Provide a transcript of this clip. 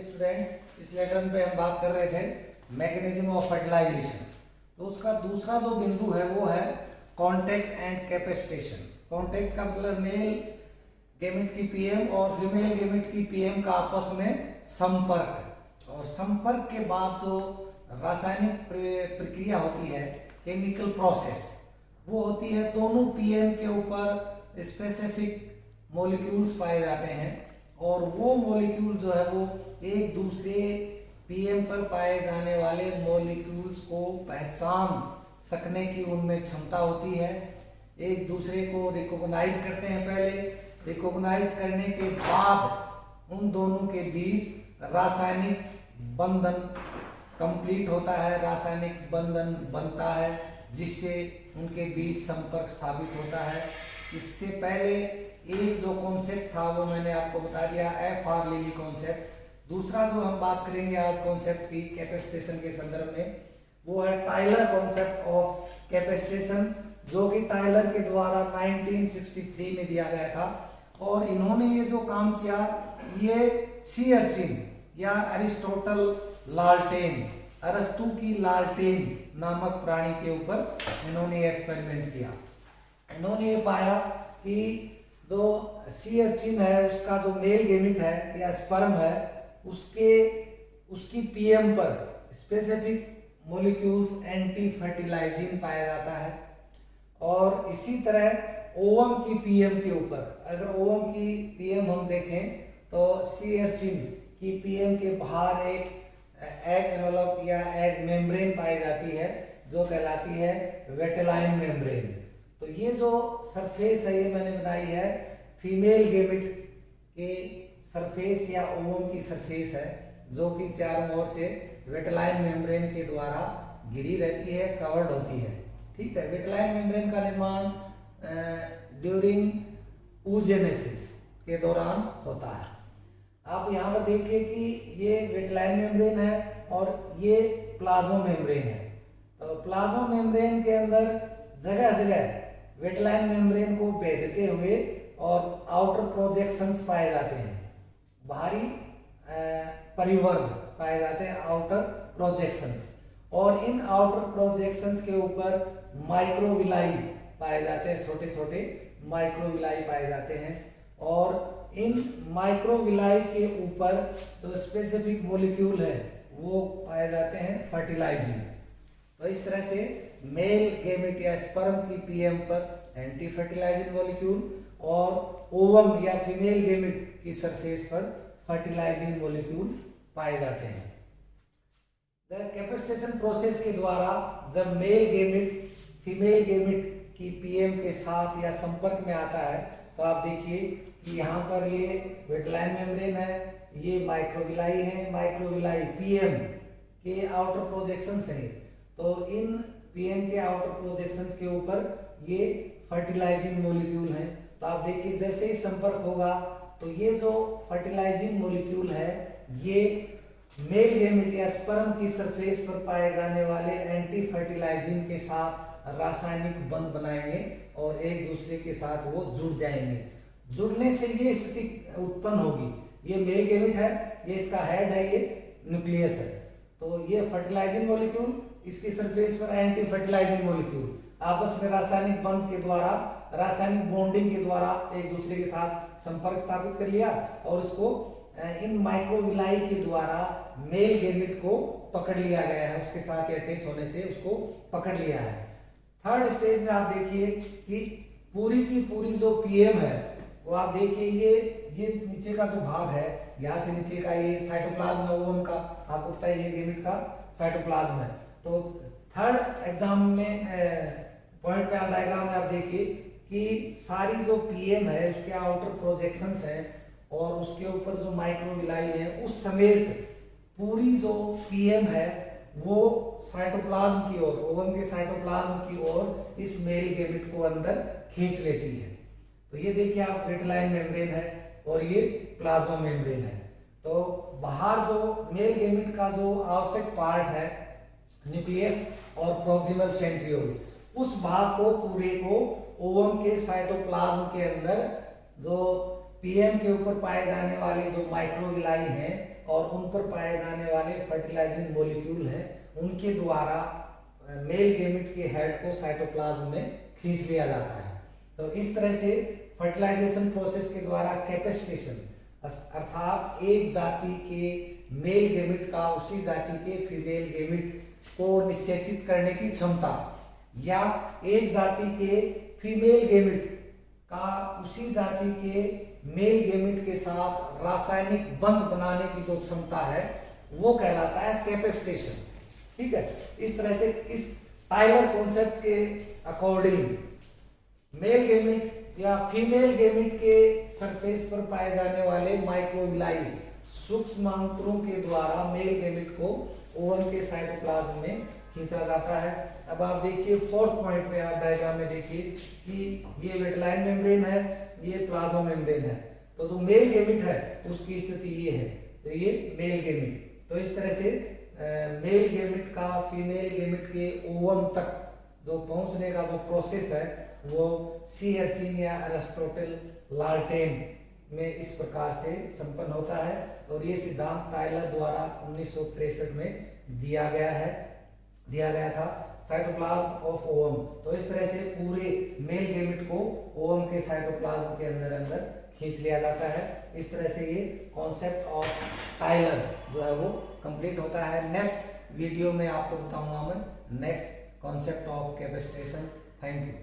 Students, इस letter पे हम बात कर रहे थे मैकेनिज्म ऑफ फर्टिलाइजेशन। तो उसका दूसरा जो बिंदु है वो है कांटेक्ट एंड कैपेसिटेशन। कांटेक्ट का मतलब मेल गेमेट की पीएम और फीमेल गेमेट की पीएम का आपस में संपर्क, और संपर्क के बाद जो रासायनिक प्रक्रिया होती है, केमिकल प्रोसेस, वो होती है दोनों पीएम के ऊपर स्पेसिफिक मॉलिक्यूल्स पाए जाते हैं, और वो मॉलिक्यूल जो है वो एक दूसरे पीएम पर पाए जाने वाले मॉलिक्यूल्स को पहचान सकने की उनमें क्षमता होती है। एक दूसरे को रिकॉग्नाइज करते हैं, पहले रिकॉग्नाइज करने के बाद उन दोनों के बीच रासायनिक बंधन कंप्लीट होता है, रासायनिक बंधन बनता है जिससे उनके बीच संपर्क स्थापित होता है। इससे पहले एक जो कॉन्सेप्ट था वो मैंने आपको बता दिया, एफ.आर. Lily concept. दूसरा जो हम बात करेंगे आज कॉन्सेप्ट की कैपेसिटेशन के संदर्भ में, वो है टाइलर कॉन्सेप्ट ऑफ कैपेसिटेशन, जो कि टाइलर के द्वारा 1963 में दिया गया था। और इन्होंने ये जो काम किया, ये सी अर्चिन या अरिस्टोटल लालटेन, अरस्तु की लालटेन नामक प्राणी के ऊपर इन्होंने एक्सपेरिमेंट किया। इन्होंने ये पाया कि जो सी अर्चिन है उसका जो मेल गेमिट है या स्पर्म है, उसकी पीएम पर स्पेसिफिक मॉलिक्यूल्स एंटी फर्टिलाइजिंग पाया जाता है। और इसी तरह ओवम की पीएम के ऊपर, अगर ओवम की पीएम हम देखें तो सी अर्चिन की पीएम के बाहर एक एग एनवेलप या एग मेम्ब्रेन पाई जाती है जो कहलाती है वेटेलाइन मेम्ब्रेन। तो ये जो सरफेस है ये मैंने बनाई है फीमेल गेमिट के सरफेस या ओवम की सरफेस है, जो कि चारों ओर से वेटेलाइन मेम्ब्रेन के द्वारा घिरी रहती है, कवर्ड होती है। ठीक है, वेटेलाइन मेम्ब्रेन का निर्माण ड्यूरिंग oogenesis के दौरान होता है। आप यहाँ पर देखिए कि ये वेटेलाइन मेम्ब्रेन है और ये प्लाज्मा मेम्ब्रेन है। तो प्लाज्मा मेम्ब्रेन के अंदर जगह जगह वेटेलाइन मेम्ब्रेन को भेदते हुए और आउटर प्रोजेक्शंस पाए जाते हैं, बाहरी परिवर्ध पाए जाते हैं, आउटर प्रोजेक्शंस। और इन आउटर प्रोजेक्शंस के ऊपर माइक्रोविलाई पाए जाते हैं, छोटे छोटे माइक्रोविलाई पाए जाते हैं। और इन माइक्रोविलाई के ऊपर जो स्पेसिफिक मॉलिक्यूल है वो पाए जाते हैं फर्टिलाइजिंग। तो इस तरह से मेल गेमेट या स्पर्म की पीएम पर एंटी फर्टिलाइजिंग मॉलिक्यूल और ओवम या फीमेल गेमेट की सरफेस पर फर्टिलाइजिंग मॉलिक्यूल पाए जाते हैं। कैपेसिटेशन प्रोसेस के द्वारा जब मेल गेमेट फीमेल गेमेट की पीएम के साथ या संपर्क में आता है, तो आप देखिए कि यहाँ पर ये वेटेलाइन मेम्ब्रेन है, ये माइक्रोविलाई है, माइक्रोविलाई पीएम के आउटर प्रोजेक्शंस हैं। तो इन पीएम के आउटर प्रोजेक्शंस के ऊपर ये फर्टिलाइजिंग मॉलिक्यूल हैं। तो आप देखिए जैसे ही संपर्क होगा तो ये जो फर्टिलाइजिंग मॉलिक्यूल है ये मेल गेमेट या स्पर्म की सरफेस पर पाए जाने वाले एंटी फर्टिलाइजिंग के साथ रासायनिक बंध बनाएंगे और एक दूसरे के साथ वो जुड़ जाएंगे। जुड़ने से ये स्थिति उत्पन्न होगी। ये मेल गेमेट है, ये इसका हेड है, ये न्यूक्लियस है। तो ये फर्टिलाइजिंग मॉलिक्यूल, इसकी सरफेस पर एंटी फर्टिलाइजिंग मॉलिक्यूल आपस में रासायनिक बंध के द्वारा, रासायनिक बॉन्डिंग के द्वारा एक दूसरे के साथ संपर्क स्थापित कर लिया और उसको इन माइक्रोविलाई के द्वारा मेल गेमेट को पकड़ लिया गया है, उसके साथ अटैच होने से उसको पकड़ लिया है। थर्ड स्टेज में आप देखिए कि पूरी की पूरी जो पीएम है वो आप देखिए ये नीचे का जो भाग है, यहाँ से नीचे का ये साइटोप्लाज्म है, वो उनका आपको पता है ये गेमेट का साइटोप्लाज्म है। तो थर्ड एग्जाम में पॉइंट पे डायग्राम में आप देखिए कि सारी जो पीएम है उसके आउटर प्रोजेक्शंस है और उसके ऊपर जो माइक्रोविलाई है उस समेत पूरी जो पीएम है वो साइटोप्लाज्म की ओर, ओवम के साइटोप्लाज्म की ओर इस मेल गेमेट को अंदर खींच लेती है। तो ये देखिए आप वेटेलाइन मेम्ब्रेन है और ये प्लाज्मा मेम्ब्रेन है। तो बाहर जो मेल गेमेट का जो आवश्यक पार्ट है न्यूक्लियस और प्रोक्सिमल सेंट्रियोल, उस भाग को पूरे को ओवम के साइटोप्लाज्म के अंदर जो पीएम के ऊपर पाए जाने वाले जो माइक्रोविलाई हैं और उन पर पाए जाने वाले फर्टिलाइजिंग मॉलिक्यूल हैं, उनके द्वारा मेल गेमिट के हेड को साइटोप्लाज्म में खींच लिया जाता है। तो इस तरह से फर्टिलाइजेशन प्रोसेस के द्वारा कैपेसिटेशन अर्थात एक जाति के मेल गेमिट का उसी जाति के फीमेल गेमिट को निषेचित करने की क्षमता, या एक जाति के फीमेल गेमिट का उसी जाति के मेल गेमिट के साथ रासायनिक बंध बनाने की जो क्षमता है वो कहलाता है कैपेसिटेशन। ठीक है, इस तरह से इस टाइलर कॉन्सेप्ट के अकॉर्डिंग मेल गेमिट या फीमेल गेमिट के सरफेस पर पाए जाने वाले माइक्रोविलाई सूक्ष्म अंकुरों के द्वारा मेल गेमिट को ओवम के साइटोप्लाज्म में खींचा जाता है। अब आप देखिए फोर्थ पॉइंट पे, आप डायग्राम में देखिए कि ये वेटलाइन मेम्ब्रेन है, ये प्लाज्मा मेम्ब्रेन है। तो जो मेल गेमिट है उसकी स्थिति ये है, तो ये मेल गेमिट। तो इस तरह से मेल गेमिट का फीमेल गेमिट के ओवम तक जो पहुंचने का जो प्रोसेस है वो सी अर्चिन या एरिस्टोटल लार्टेन में इस प्रकार से संपन्न होता है, और ये सिद्धांत टाइलर द्वारा 1963 में दिया गया था साइटोप्लाज्म ऑफ ओवम। तो इस तरह से पूरे मेल गेमिट को ओवम के साइटोप्लाज्म के अंदर खींच लिया जाता है। इस तरह से ये कॉन्सेप्ट ऑफ टाइलर जो है वो कंप्लीट होता है। नेक्स्ट वीडियो में आपको बताऊंगा मैं next concept of capacitation. Thank you.